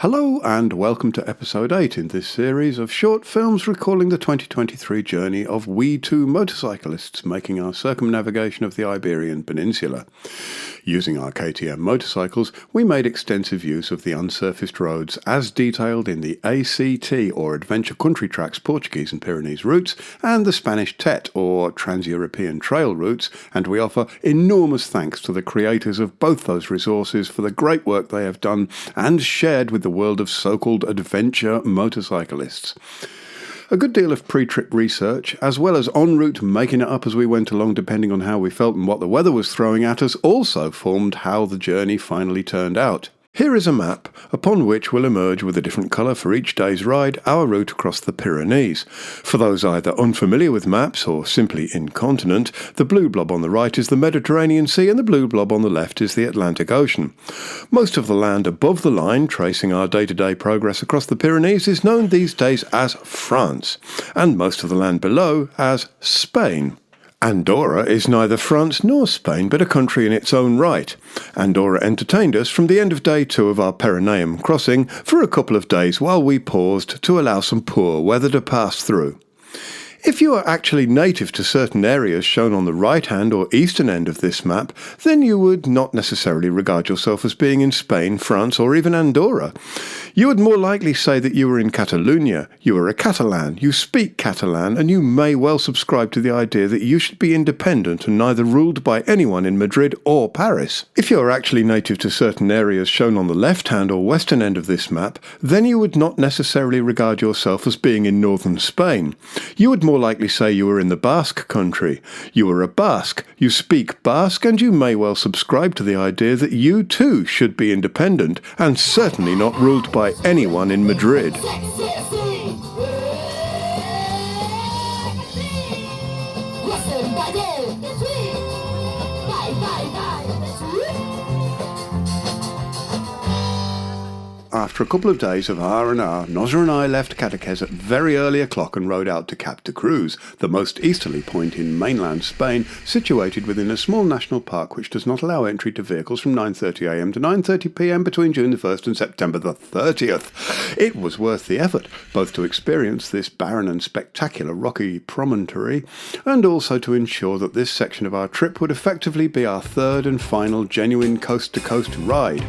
Hello and welcome to episode 8 in this series of short films recalling the 2023 journey of we two motorcyclists making our circumnavigation of the Iberian Peninsula. Using our KTM motorcycles, we made extensive use of the unsurfaced roads as detailed in the ACT or Adventure Country Tracks Portuguese and Pyrenees routes and the Spanish TET or Trans-European Trail routes, and we offer enormous thanks to the creators of both those resources for the great work they have done and shared with the world of so-called adventure motorcyclists. A good deal of pre-trip research, as well as en route making it up as we went along depending on how we felt and what the weather was throwing at us, also formed how the journey finally turned out. Here is a map upon which will emerge with a different colour for each day's ride our route across the Pyrenees. For those either unfamiliar with maps or simply incontinent, the blue blob on the right is the Mediterranean Sea and the blue blob on the left is the Atlantic Ocean. Most of the land above the line, tracing our day-to-day progress across the Pyrenees, is known these days as France, and most of the land below as Spain. Andorra is neither France nor Spain, but a country in its own right. Andorra entertained us from the end of day 2 of our Pyrenean crossing for a couple of days while we paused to allow some poor weather to pass through. If you are actually native to certain areas shown on the right-hand or eastern end of this map, then you would not necessarily regard yourself as being in Spain, France, or even Andorra. You would more likely say that you were in Catalonia, you are a Catalan, you speak Catalan, and you may well subscribe to the idea that you should be independent and neither ruled by anyone in Madrid or Paris. If you are actually native to certain areas shown on the left-hand or western end of this map, then you would not necessarily regard yourself as being in northern Spain. You would more likely say you were in the Basque country. You are a Basque, you speak Basque, and you may well subscribe to the idea that you too should be independent and certainly not ruled by anyone in Madrid. After a couple of days of R&R, Nozza and I left Setcases at very early o'clock and rode out to Cap de Creus, the most easterly point in mainland Spain, situated within a small national park which does not allow entry to vehicles from 9:30 a.m. to 9:30 p.m. between June the 1st and September the 30th. It was worth the effort, both to experience this barren and spectacular rocky promontory, and also to ensure that this section of our trip would effectively be our third and final genuine coast-to-coast ride.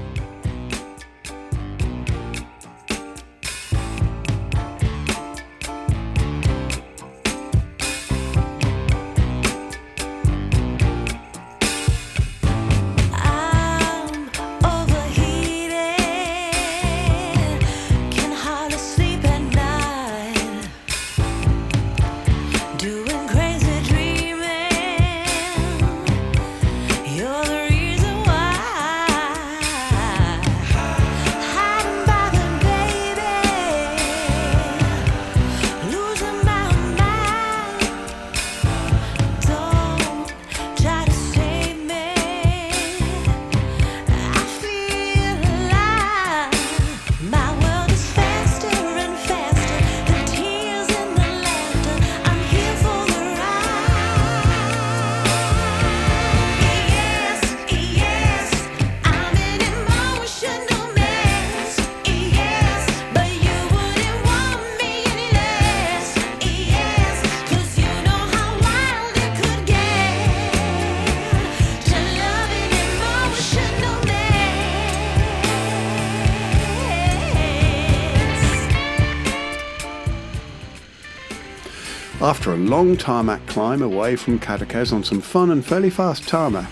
After a long tarmac climb away from Setcases on some fun and fairly fast tarmac,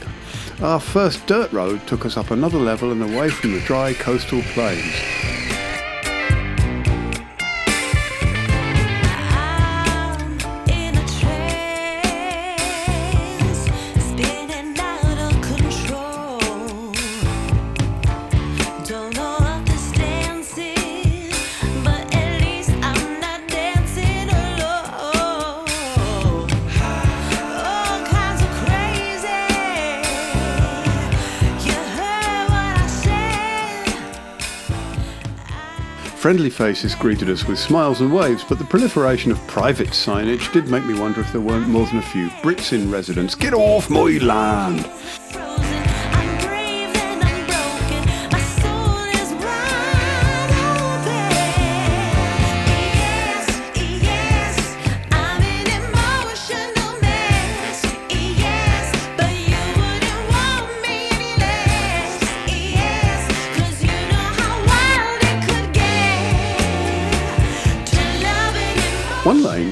our first dirt road took us up another level and away from the dry coastal plains. Friendly faces greeted us with smiles and waves, but the proliferation of private signage did make me wonder if there weren't more than a few Brits in residence. Get off my land!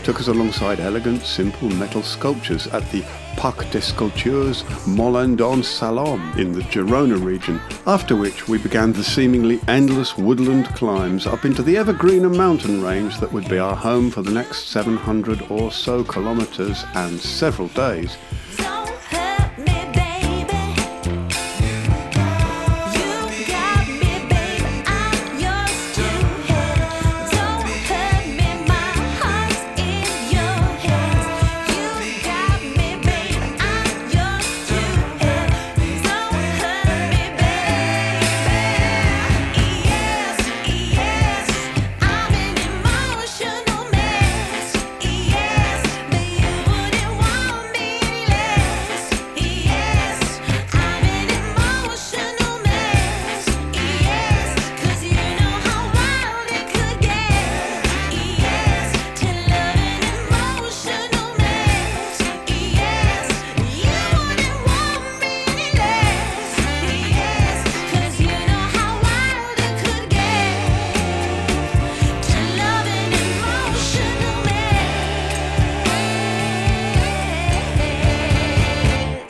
took us alongside elegant, simple metal sculptures at the Parc des Sculptures Mollendon-Salon in the Girona region, after which we began the seemingly endless woodland climbs up into the ever-greener mountain range that would be our home for the next 700 or so kilometres and several days.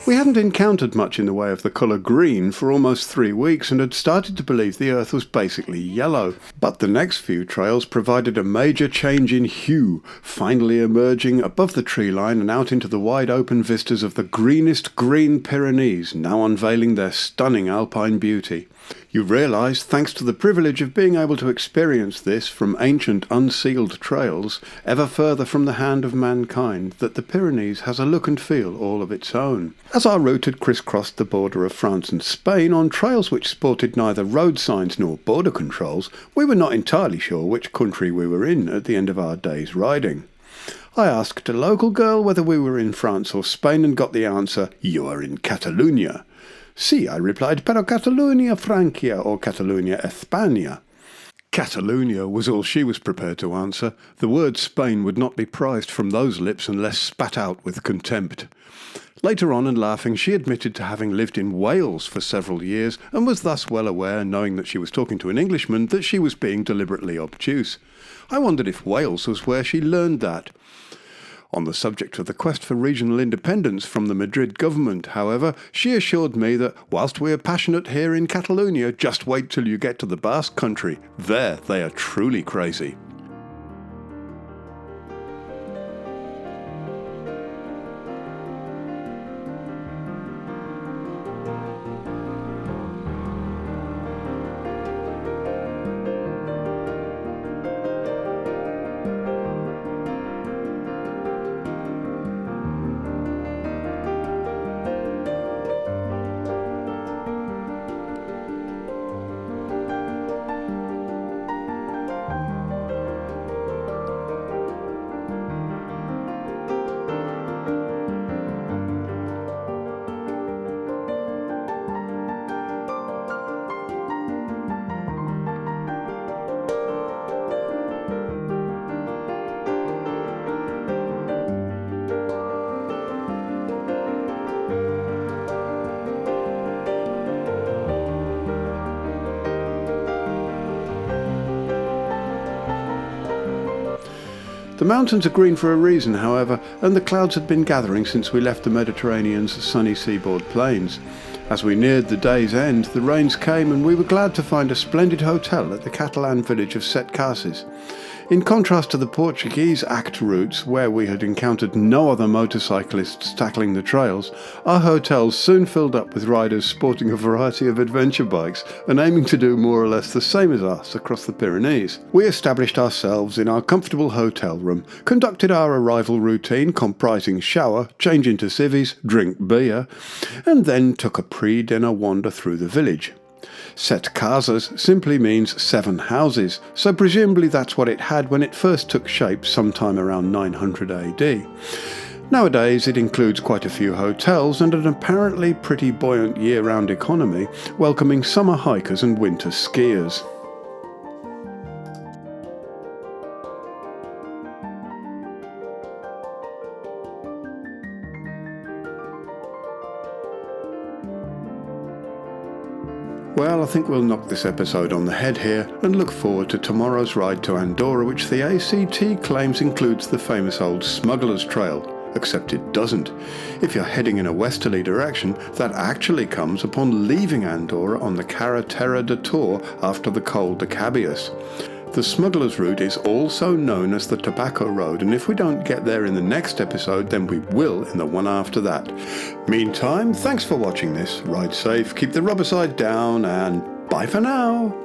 We hadn't encountered much in the way of the colour green for almost 3 weeks and had started to believe the earth was basically yellow. But the next few trails provided a major change in hue, finally emerging above the tree line and out into the wide open vistas of the greenest green Pyrenees, now unveiling their stunning alpine beauty. You realise, thanks to the privilege of being able to experience this from ancient unsealed trails, ever further from the hand of mankind, that the Pyrenees has a look and feel all of its own. As our route had crisscrossed the border of France and Spain on trails which sported neither road signs nor border controls, we were not entirely sure which country we were in at the end of our day's riding. I asked a local girl whether we were in France or Spain and got the answer, "You are in Catalonia." "Sí," I replied, "pero Catalunya Francia or Catalunya España." Catalonia was all she was prepared to answer. The word Spain would not be prized from those lips unless spat out with contempt. Later on, and laughing, she admitted to having lived in Wales for several years and was thus well aware, knowing that she was talking to an Englishman, that she was being deliberately obtuse. I wondered if Wales was where she learned that. On the subject of the quest for regional independence from the Madrid government, however, she assured me that whilst we are passionate here in Catalonia, just wait till you get to the Basque country. There they are truly crazy. The mountains are green for a reason, however, and the clouds had been gathering since we left the Mediterranean's sunny seaboard plains. As we neared the day's end, the rains came and we were glad to find a splendid hotel at the Catalan village of Setcases. In contrast to the Portuguese ACT routes, where we had encountered no other motorcyclists tackling the trails, our hotels soon filled up with riders sporting a variety of adventure bikes and aiming to do more or less the same as us across the Pyrenees. We established ourselves in our comfortable hotel room, conducted our arrival routine comprising shower, change into civvies, drink beer, and then took a pre-dinner wander through the village. Setcases simply means 7 houses, so presumably that's what it had when it first took shape sometime around 900 AD. Nowadays it includes quite a few hotels and an apparently pretty buoyant year-round economy, welcoming summer hikers and winter skiers. Well, I think we'll knock this episode on the head here and look forward to tomorrow's ride to Andorra, which the ACT claims includes the famous old Smuggler's Trail. Except it doesn't. If you're heading in a westerly direction, that actually comes upon leaving Andorra on the Carretera de Tor after the Col de Cabius. The Smuggler's Route is also known as the Tobacco Road, and if we don't get there in the next episode, then we will in the one after that. Meantime, thanks for watching this. Ride safe, keep the rubber side down, and bye for now.